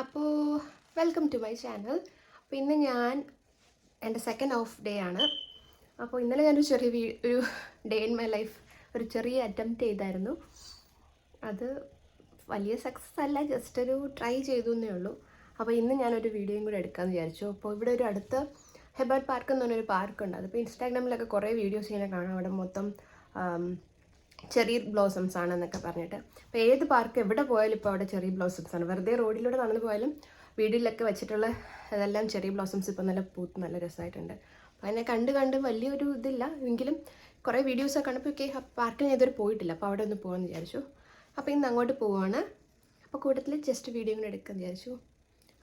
അപ്പോൾ welcome to my channel. അപ്പോൾ ഇന്ന് ഞാൻ എൻ്റെ സെക്കൻഡ് ഓഫ് ഡേ ആണ്. അപ്പോൾ ഇന്നലെ ഞാനൊരു ഒരു ഡേ ഇൻ മൈ ലൈഫ് ഒരു ചെറിയ അറ്റംപ്റ്റ് ചെയ്തായിരുന്നു. അത് വലിയ സക്സസ് അല്ല, ജസ്റ്റ് ഒരു ട്രൈ ചെയ്തു എന്നേ ഉള്ളൂ. അപ്പോൾ ഇന്ന് ഞാനൊരു വീഡിയോയും കൂടെ എടുക്കാമെന്ന് വിചാരിച്ചു. അപ്പോൾ ഇവിടെ ഒരു അടുത്ത് ഹെബർട്ട് പാർക്ക് എന്ന് പറഞ്ഞൊരു പാർക്കുണ്ട്. അതിപ്പോൾ ഇൻസ്റ്റാഗ്രാമിലൊക്കെ കുറേ വീഡിയോസ് ഇങ്ങനെ കാണാം. അവിടെ മൊത്തം ചെറിയ ബ്ലോസംസ് ആണെന്നൊക്കെ പറഞ്ഞിട്ട്. അപ്പോൾ ഏത് പാർക്ക് എവിടെ പോയാലും ഇപ്പോൾ അവിടെ ചെറിയ ബ്ലോസംസ് ആണ്. വെറുതെ റോഡിലൂടെ നടന്നു പോയാലും വീടിലൊക്കെ വെച്ചിട്ടുള്ള അതെല്ലാം ചെറിയ ബ്ലോസംസ് ഇപ്പോൾ നല്ല പൂത്ത് നല്ല രസമായിട്ടുണ്ട്. അപ്പോൾ അതിനെ കണ്ട് വലിയൊരു ഇതില്ല എങ്കിലും കുറേ വീഡിയോസൊക്കെ കണ്ടപ്പോൾ ഓക്കെ പാർക്കിൽ ഞാൻ ഇതുവരെ പോയിട്ടില്ല, അപ്പോൾ അവിടെ ഒന്ന് പോകാമെന്ന് വിചാരിച്ചു. അപ്പോൾ ഇന്ന് അങ്ങോട്ട് പോവുകയാണ്. അപ്പോൾ കൂട്ടത്തിൽ ജസ്റ്റ് വീഡിയോ കൂടെ എടുക്കാമെന്ന് വിചാരിച്ചു.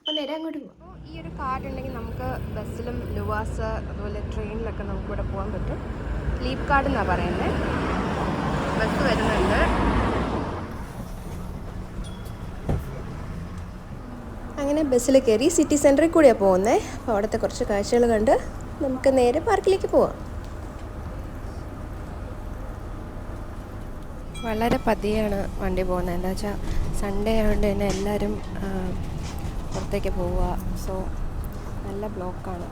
അപ്പോൾ നേരെ അങ്ങോട്ട് പോകാം. അപ്പോൾ ഈ ഒരു കാർഡ് ഉണ്ടെങ്കിൽ നമുക്ക് ബസ്സിലും ലുവാസ് അതുപോലെ ട്രെയിനിലൊക്കെ നമുക്കിവിടെ പോകാൻ പറ്റും. ലീപ് കാർഡ് എന്നാണ് പറയുന്നത്. ബസ് വരുന്നുണ്ട്. അങ്ങനെ ബസ്സിൽ കയറി സിറ്റി സെൻറ്ററിൽ കൂടിയാണ് പോകുന്നത്. അപ്പോൾ അവിടുത്തെ കുറച്ച് കാഴ്ചകൾ കണ്ട് നമുക്ക് നേരെ പാർക്കിലേക്ക് പോവാം. വളരെ പതിയാണ് വണ്ടി പോകുന്നത്. എന്താ വെച്ചാൽ സൺഡേ ആയതുകൊണ്ട് തന്നെ എല്ലാവരും പുറത്തേക്ക് പോവുക. സോ നല്ല ബ്ലോക്കാണ്.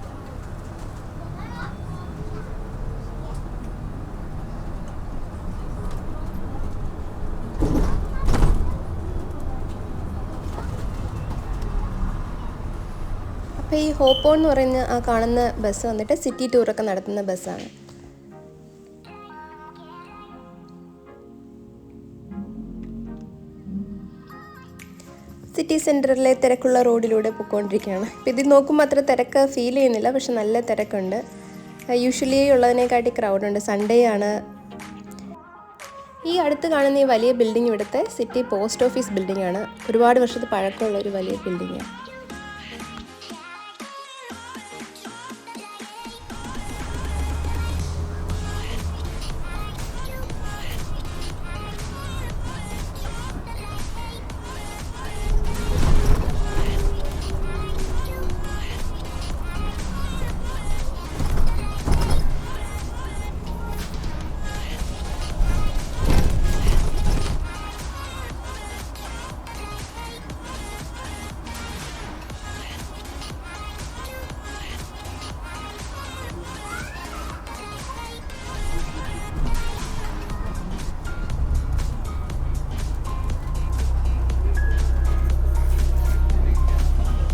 അപ്പോൾ ഈ ഹോപ്പ് ഓൺ എന്ന് പറയുന്ന ആ കാണുന്ന ബസ് വന്നിട്ട് സിറ്റി ടൂറൊക്കെ നടത്തുന്ന ബസ്സാണ്. സിറ്റി സെൻറ്ററിലെ തിരക്കുള്ള റോഡിലൂടെ പോയിക്കൊണ്ടിരിക്കുകയാണ്. ഇപ്പോൾ ഇതിൽ നോക്കുമ്പോൾ അത്ര തിരക്ക് ഫീൽ ചെയ്യുന്നില്ല, പക്ഷെ നല്ല തിരക്കുണ്ട്. യൂഷ്വലി ഉള്ളതിനെക്കാട്ടി ക്രൗഡുണ്ട്. സൺഡേ ആണ്. ഈ അടുത്ത് കാണുന്ന ഈ വലിയ ബിൽഡിംഗ് ഇവിടുത്തെ സിറ്റി പോസ്റ്റ് ഓഫീസ് ബിൽഡിംഗ് ആണ്. ഒരുപാട് വർഷത്തെ പഴക്കമുള്ള ഒരു വലിയ ബിൽഡിങ്ങാണ്.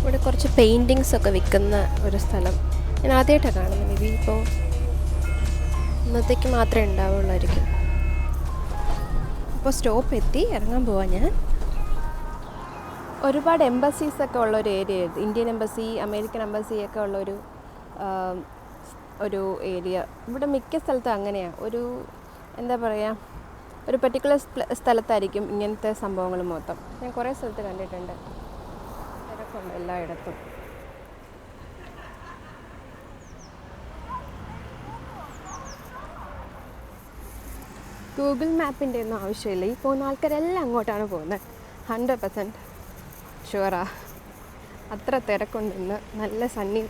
ഇവിടെ കുറച്ച് പെയിൻറ്റിങ്സ് ഒക്കെ വിൽക്കുന്ന ഒരു സ്ഥലം ഞാൻ ആദ്യമായിട്ടാണ് കാണുന്നത്. മേ ബി ഇപ്പോൾ ഇന്നത്തേക്ക് മാത്രമേ ഉണ്ടാവുള്ളായിരിക്കും. അപ്പോൾ സ്റ്റോപ്പ് എത്തി ഇറങ്ങാൻ പോവാം ഞാൻ. ഒരുപാട് എംബസീസൊക്കെ ഉള്ളൊരു ഏരിയ ഇത്. ഇന്ത്യൻ എംബസി, അമേരിക്കൻ എംബസി ഒക്കെ ഉള്ളൊരു ഒരു ഏരിയ. ഇവിടെ മിക്ക സ്ഥലത്തും അങ്ങനെയാണ്. ഒരു എന്താ പറയുക, ഒരു പർട്ടിക്കുലർ സ്ഥലത്തായിരിക്കും ഇങ്ങനത്തെ സംഭവങ്ങൾ മൊത്തം. ഞാൻ കുറേ സ്ഥലത്ത് കണ്ടിട്ടുണ്ട്. തിരക്കുണ്ട് എല്ലായിടത്തും. ഗൂഗിൾ മാപ്പിൻ്റെ ഒന്നും ആവശ്യമില്ല. ഈ പോകുന്ന ആൾക്കാരെല്ലാം അങ്ങോട്ടാണ് പോകുന്നത്. 100% ഷുവറാ. അത്ര തിരക്കുണ്ടെന്ന്. നല്ല സണ്ണി,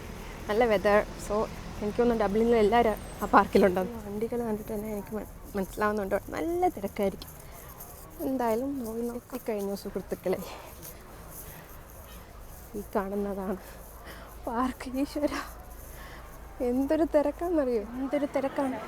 നല്ല വെതർ. സോ എനിക്കൊന്നും ഡബ്ലിനിൽ എല്ലാവരും ആ പാർക്കിലുണ്ടെന്ന്. വണ്ടികൾ കണ്ടിട്ട് തന്നെ എനിക്ക് മനസ്സിലാവുന്നുണ്ടോ നല്ല തിരക്കായിരിക്കും. എന്തായാലും നോക്കിക്കഴിഞ്ഞു സുഹൃത്തുക്കളെ. ഈ കാണുന്നതാണ് പാർക്ക്. ഈശ്വര, എന്തൊരു തിരക്കാണെന്നറിയോ, എന്തൊരു തിരക്കാണ്.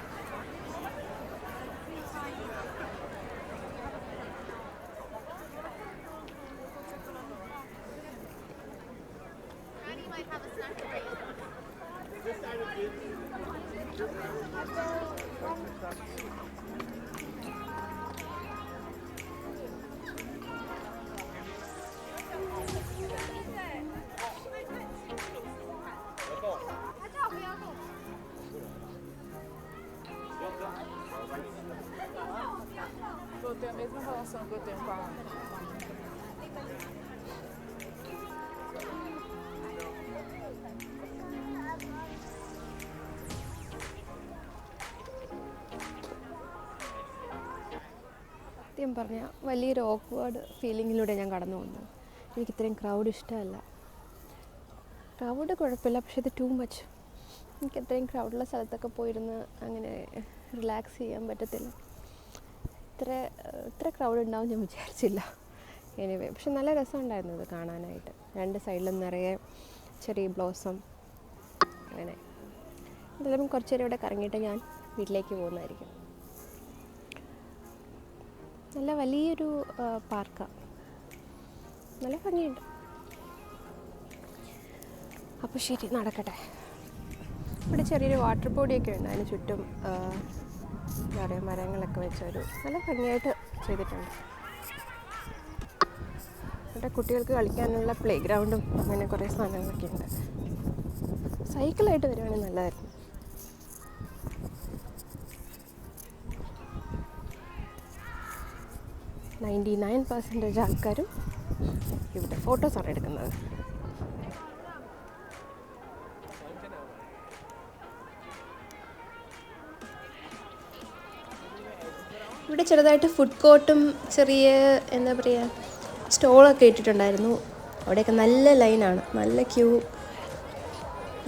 Eu tenho a mesma relação que eu tenho com a സത്യം പറഞ്ഞാൽ വലിയൊരു ഓക്വേർഡ് ഫീലിങ്ങിലൂടെ ഞാൻ കടന്നു വന്നു. എനിക്ക് ഇത്രയും ക്രൗഡ് ഇഷ്ടമല്ല. ക്രൗഡ് കുഴപ്പമില്ല, പക്ഷേ ഇത് ടൂ മച്ച്. എനിക്ക് അത്രയും ക്രൗഡുള്ള സ്ഥലത്തൊക്കെ പോയിരുന്ന് അങ്ങനെ റിലാക്സ് ചെയ്യാൻ പറ്റത്തില്ല. ഇത്ര ക്രൗഡ് ഉണ്ടാവും ഞാൻ വിചാരിച്ചില്ല. എനിവേ പക്ഷെ നല്ല രസമുണ്ടായിരുന്നു ഇത് കാണാനായിട്ട്. രണ്ട് സൈഡിലും നിറയെ ചെറിയ ബ്ലോസം. അങ്ങനെ എന്തായാലും കുറച്ച് നേരം ഇവിടെ കറങ്ങിയിട്ട് ഞാൻ വീട്ടിലേക്ക് പോകുന്നതായിരിക്കും. നല്ല വലിയൊരു പാർക്കാണ്, നല്ല ഭംഗിയുണ്ട്. അപ്പോൾ ശരി, നടക്കട്ടെ. ഇവിടെ ചെറിയൊരു വാട്ടർ ബോഡിയൊക്കെ ഉണ്ട്, അതിന് ചുറ്റും എന്താ പറയുക മരങ്ങളൊക്കെ വെച്ചൊരു നല്ല ഭംഗിയായിട്ട് ചെയ്തിട്ടുണ്ട്. ഇവിടെ കുട്ടികൾക്ക് കളിക്കാനുള്ള പ്ലേ ഗ്രൗണ്ടും അങ്ങനെ കുറേ സാധനങ്ങളൊക്കെ ഉണ്ട്. സൈക്കിളായിട്ട് വരുവാണെങ്കിൽ നല്ലതായിരുന്നു. %99 ആൾക്കാരും ഇവിടെ ഫോട്ടോസാണ് എടുക്കുന്നത്. ഇവിടെ ചെറുതായിട്ട് ഫുഡ് കോർട്ടും ചെറിയ എന്താ പറയുക സ്റ്റോളൊക്കെ ഇട്ടിട്ടുണ്ടായിരുന്നു. അവിടെയൊക്കെ നല്ല ലൈനാണ്, നല്ല ക്യൂ,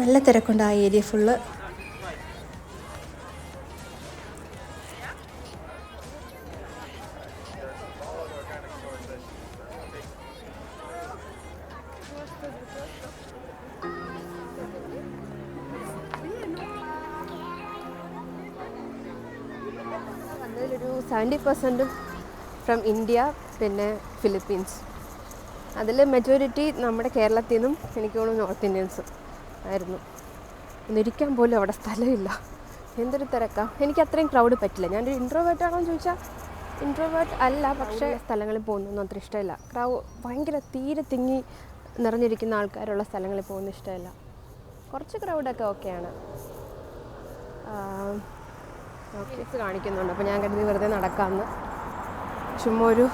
നല്ല തിരക്കുണ്ട് ആ ഏരിയ ഫുള്ള്. അതിലൊരു 70% ഫ്രം ഇന്ത്യ, പിന്നെ ഫിലിപ്പീൻസ്. അതിൽ മെജോറിറ്റി നമ്മുടെ കേരളത്തിൽ നിന്നും എനിക്ക് തോന്നുന്നു നോർത്ത് ഇന്ത്യൻസും ആയിരുന്നു. ഒന്നിരിക്കാൻ പോലും അവിടെ സ്ഥലമില്ല, എന്തൊരു തിരക്കാണ്. എനിക്ക് അത്രയും ക്രൗഡ് പറ്റില്ല. ഞാനൊരു ഇൻട്രോവേർട്ടാണോ എന്ന് ചോദിച്ചാൽ ഇൻട്രോവേർട്ട് അല്ല, പക്ഷേ സ്ഥലങ്ങളിൽ പോകുന്നൊന്നും അത്ര ഇഷ്ടമില്ല. ഭയങ്കര തീരെ തിങ്ങി നിറഞ്ഞിരിക്കുന്ന ആൾക്കാരുള്ള സ്ഥലങ്ങളിൽ പോകുന്ന ഇഷ്ടമില്ല. കുറച്ച് ക്രൗഡൊക്കെ ഓക്കെയാണ്. ഓക്കെ കാണിക്കുന്നുണ്ട്, അപ്പോൾ ഞാൻ കരുതി വെറുതെ നടക്കാമെന്ന്. ചുമ്മാ ഒരു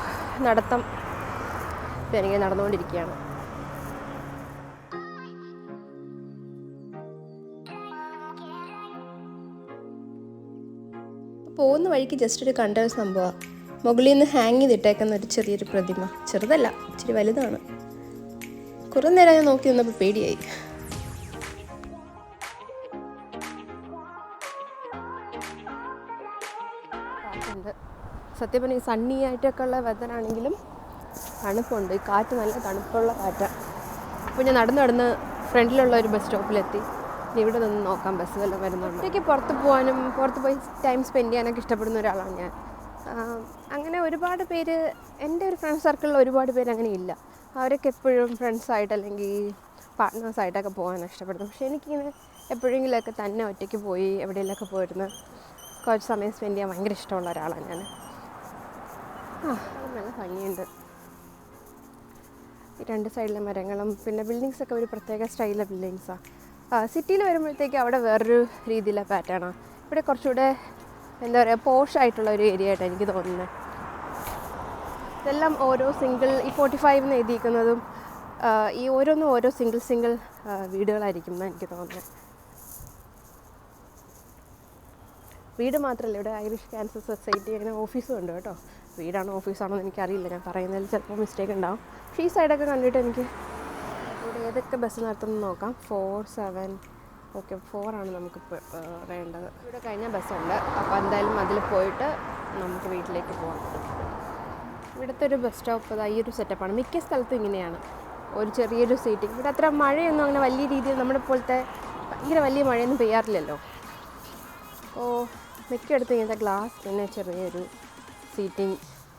നടത്തം എനിക്ക് നടന്നുകൊണ്ടിരിക്കുകയാണ്. പോകുന്ന വഴിക്ക് ജസ്റ്റ് ഒരു കണ്ട ഒരു സംഭവമാണ്. മുകളിൽ നിന്ന് ഹാങ് ചെയ്തിട്ടേക്കുന്ന ഒരു ചെറിയൊരു പ്രതിമ. ചെറുതല്ല, ഇച്ചിരി വലുതാണ്. കുറേ നേരം ഞാൻ നോക്കി നിന്നപ്പോൾ പേടിയായി. സത്യം പറഞ്ഞാൽ ഈ സണ്ണി ആയിട്ടൊക്കെ ഉള്ള വെതറാണെങ്കിലും തണുപ്പുണ്ട്. ഈ കാറ്റ് നല്ല തണുപ്പുള്ള കാറ്റാണ്. അപ്പോൾ ഞാൻ നടന്ന് ഫ്രണ്ടിലുള്ള ഒരു ബസ് സ്റ്റോപ്പിലെത്തി. ഇവിടെ നിന്ന് നോക്കാം ബസ് വല്ലതും വരുന്നുണ്ട്. എനിക്ക് പുറത്ത് പോയി ടൈം സ്പെൻഡ് ചെയ്യാനൊക്കെ ഇഷ്ടപ്പെടുന്ന ഒരാളാണ് ഞാൻ. അങ്ങനെ ഒരുപാട് പേര് എൻ്റെ ഒരു ഫ്രണ്ട് സർക്കിളിൽ ഒരുപാട് പേര് അങ്ങനെ ഇല്ല. അവരൊക്കെ എപ്പോഴും ഫ്രണ്ട്സായിട്ട് അല്ലെങ്കിൽ പാർട്ട്നേഴ്സായിട്ടൊക്കെ പോകാനാണ് ഇഷ്ടപ്പെടുന്നത്. പക്ഷേ എനിക്കിങ്ങനെ എപ്പോഴെങ്കിലുമൊക്കെ തന്നെ ഒറ്റയ്ക്ക് പോയി എവിടെയെങ്കിലുമൊക്കെ പോയിരുന്ന് കുറച്ച് സമയം സ്പെൻഡ് ചെയ്യാൻ ഭയങ്കര ഇഷ്ടമുള്ള ഒരാളാണ് ഞാൻ. നല്ല ഭംഗിയുണ്ട്. ഈ രണ്ട് സൈഡിലെ മരങ്ങളും പിന്നെ ബിൽഡിങ്സൊക്കെ ഒരു പ്രത്യേക സ്റ്റൈലിലെ ബിൽഡിങ്സാണ്. സിറ്റിയിൽ വരുമ്പോഴത്തേക്ക് അവിടെ വേറൊരു രീതിയിലെ പാറ്റേണാണ്. ഇവിടെ കുറച്ചുകൂടെ എന്താ പറയുക പോഷായിട്ടുള്ള ഒരു ഏരിയ ആയിട്ടാണ് എനിക്ക് തോന്നുന്നത്. ഇതെല്ലാം ഓരോ സിംഗിൾ ഈ 45 എഴുതിയിരിക്കുന്നതും ഈ ഓരോന്നും ഓരോ സിംഗിൾ വീടുകളായിരിക്കും എന്നാണ് എനിക്ക് തോന്നുന്നത്. വീട് മാത്രമല്ല, ഇവിടെ ഐറിഷ് ക്യാൻസർ സൊസൈറ്റി അങ്ങനെ ഓഫീസും ഉണ്ട് കേട്ടോ. വീടാണോ ഓഫീസാണോ എന്ന് എനിക്കറിയില്ല, ഞാൻ പറയുന്നതിൽ ചിലപ്പോൾ മിസ്റ്റേക്ക് ഉണ്ടാവും. പക്ഷേ ഈ സൈഡൊക്കെ കണ്ടിട്ട് എനിക്ക് ഇവിടെ ഏതൊക്കെ ബസ് നടത്തുന്നത് നോക്കാം. 47 ഓക്കെ 4 ആണ് നമുക്ക് വേണ്ടത്. ഇവിടെ കഴിഞ്ഞ ബസ്സുണ്ട്, അപ്പോൾ എന്തായാലും അതിൽ പോയിട്ട് നമുക്ക് വീട്ടിലേക്ക് പോകാം. ഇവിടുത്തെ ഒരു ബസ് സ്റ്റോപ്പ് ഈ ഒരു സെറ്റപ്പാണ്. മിക്ക സ്ഥലത്തും ഇങ്ങനെയാണ്, ഒരു ചെറിയൊരു സീറ്റിംഗ്. ഇവിടെ അത്ര മഴയൊന്നും അങ്ങനെ വലിയ രീതിയിൽ നമ്മുടെ പോലത്തെ ഭയങ്കര വലിയ മഴയൊന്നും പെയ്യാറില്ലല്ലോ. അപ്പോൾ മിക്കയിടത്തും ഇങ്ങനത്തെ ഗ്ലാസ് പിന്നെ ചെറിയൊരു സീറ്റിംഗ്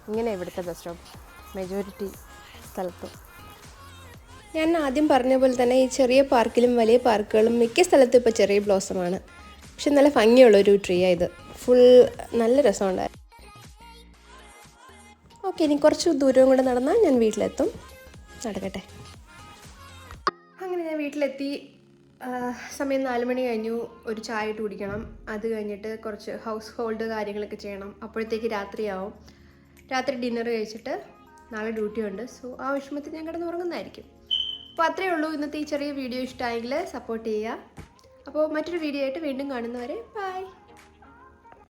ഇങ്ങനെ ഇവിടുത്തെ ബസ് സ്റ്റോപ്പ് മെജോറിറ്റി സ്ഥലത്തും. ഞാൻ ആദ്യം പറഞ്ഞ പോലെ തന്നെ ഈ ചെറിയ പാർക്കിലും വലിയ പാർക്കുകളും മിക്ക സ്ഥലത്തും ഇപ്പോൾ ചെറിയ ബ്ലോസമാണ്. പക്ഷെ നല്ല ഭംഗിയുള്ളൊരു ട്രീയാണ് ഇത്. ഫുൾ നല്ല രസമുണ്ടായിരുന്നു. ഓക്കെ, ഇനി കുറച്ച് ദൂരവും കൂടെ നടന്നാൽ ഞാൻ വീട്ടിലെത്തും. നടക്കട്ടെ. അങ്ങനെ ഞാൻ വീട്ടിലെത്തി. സമയം 4 മണി കഴിഞ്ഞു. ഒരു ചായ ഇട്ട് കുടിക്കണം. അത് കഴിഞ്ഞിട്ട് കുറച്ച് ഹൗസ് ഹോൾഡ് കാര്യങ്ങളൊക്കെ ചെയ്യണം. അപ്പോഴത്തേക്ക് രാത്രിയാവും. രാത്രി ഡിന്നർ കഴിച്ചിട്ട് നാളെ ഡ്യൂട്ടി ഉണ്ട്. സോ ആ വിഷമത്തിൽ ഞാൻ കിടന്ന് ഉറങ്ങുന്നതായിരിക്കും. അപ്പോൾ അത്രയേ ഉള്ളൂ. ഇന്നത്തെ ഈ ചെറിയ വീഡിയോ ഇഷ്ടമായെങ്കിൽ സപ്പോർട്ട് ചെയ്യുക. അപ്പോൾ മറ്റൊരു വീഡിയോ ആയിട്ട് വീണ്ടും കാണുന്നവരെ ബൈ.